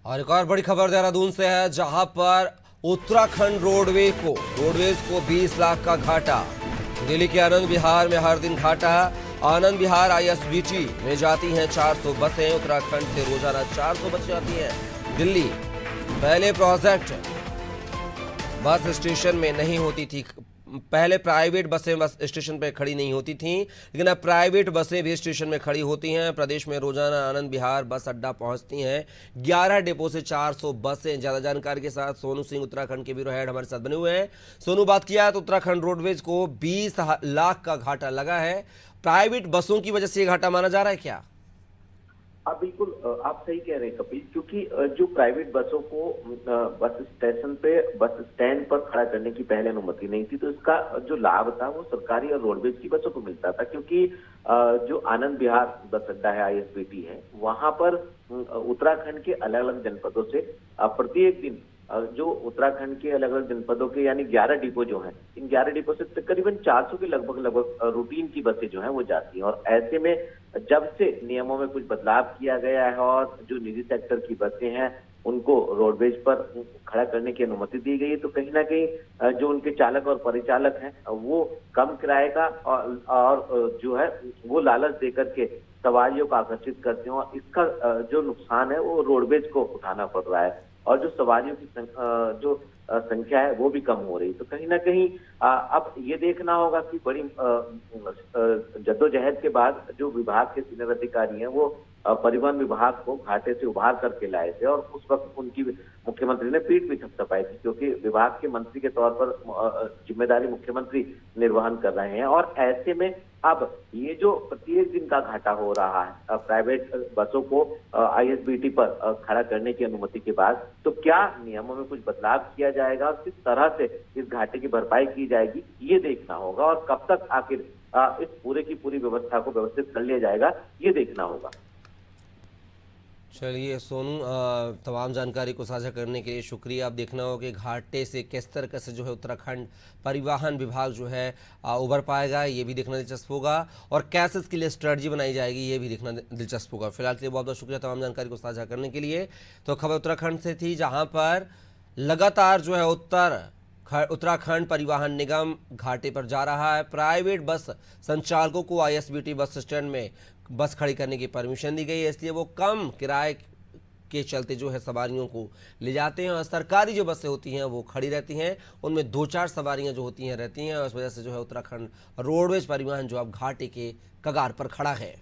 और एक और बड़ी खबर देहरादून से है, जहां पर उत्तराखंड रोडवेज को 20 लाख का घाटा। दिल्ली के आनंद विहार में हर दिन घाटा। आनंद विहार आईएसबीटी में जाती हैं 400 बसें। उत्तराखंड से रोजाना 400 बसें जाती हैं दिल्ली। पहले प्रोजेक्ट बस स्टेशन में नहीं होती थी, पहले प्राइवेट बसें बस स्टेशन पर खड़ी नहीं होती थीं, लेकिन अब प्राइवेट बसें भी स्टेशन में खड़ी होती हैं। प्रदेश में रोजाना आनंद विहार बस अड्डा पहुंचती हैं 11 डिपो से 400 बसें। ज्यादा जानकारी के साथ सोनू सिंह उत्तराखंड के ब्यूरो हेड हमारे साथ बने हुए हैं। सोनू, बात किया तो उत्तराखंड रोडवेज को 20 लाख का घाटा लगा है। प्राइवेट बसों की वजह से यह घाटा माना जा रहा है क्या? आप बिल्कुल आप सही कह रहे हैं कपिल, क्योंकि जो प्राइवेट बसों को बस स्टेशन पे बस स्टैंड पर खड़ा करने की पहले अनुमति नहीं थी, तो इसका जो लाभ था वो सरकारी और रोडवेज की बसों को मिलता था। क्योंकि जो आनंद विहार बस अड्डा है, आईएसबीटी है, वहां पर उत्तराखंड के अलग अलग जनपदों से प्रत्येक दिन जो उत्तराखंड के अलग अलग जनपदों के यानी 11 डिपो जो हैं, इन 11 डिपो से तकरीबन 400 के लगभग रूटीन की बसें जो हैं वो जाती हैं। और ऐसे में जब से नियमों में कुछ बदलाव किया गया है और जो निजी सेक्टर की बसें हैं उनको रोडवेज पर खड़ा करने की अनुमति दी गई है, तो कहीं ना कहीं जो उनके चालक और परिचालक हैं वो कम किराए का और जो है वो लालच देकर के सवारियों को आकर्षित करते हैं, और इसका जो नुकसान है वो रोडवेज को उठाना पड़ रहा है। और जो सवारियों की जो संख्या है वो भी कम हो रही। तो कहीं ना कहीं अब ये देखना होगा कि बड़ी जद्दोजहद के बाद जो विभाग के सीनियर अधिकारी हैं वो परिवहन विभाग को घाटे से उभार करके लाए थे, और उस वक्त उनकी मुख्यमंत्री ने पीठ भी थपथपाई थी, क्योंकि विभाग के मंत्री के तौर पर जिम्मेदारी मुख्यमंत्री निर्वहन कर रहे हैं। और ऐसे में अब ये जो प्रत्येक दिन का घाटा हो रहा है प्राइवेट बसों को आईएसबीटी पर खड़ा करने की अनुमति के बाद, तो क्या नियमों में कुछ बदलाव किया जाएगा और किस तरह से इस घाटे की भरपाई की जाएगी, ये देखना होगा। और कब तक आखिर इस पूरे की पूरी व्यवस्था को व्यवस्थित कर लिया जाएगा, ये देखना होगा। चलिए सोनू, तमाम जानकारी को साझा करने के लिए शुक्रिया। अब देखना होगा कि घाटे से किस तरह से जो है उत्तराखंड परिवहन विभाग जो है उभर पाएगा, ये भी देखना दिलचस्प होगा, और कैसे इसके लिए स्ट्रेटजी बनाई जाएगी ये भी देखना दिलचस्प होगा। फिलहाल के लिए बहुत बहुत शुक्रिया तमाम जानकारी को साझा करने के लिए। तो खबर उत्तराखंड से थी, जहाँ पर लगातार जो है उत्तराखंड परिवहन निगम घाटे पर जा रहा है। प्राइवेट बस संचालकों को आईएसबीटी बस स्टैंड में बस खड़ी करने की परमिशन दी गई है, इसलिए वो कम किराए के चलते जो है सवारियों को ले जाते हैं, और सरकारी जो बसें होती हैं वो खड़ी रहती हैं, उनमें 2-4 सवारियां जो होती हैं रहती हैं, और इस वजह से जो है उत्तराखंड रोडवेज परिवहन जो अब घाटे के कगार पर खड़ा है।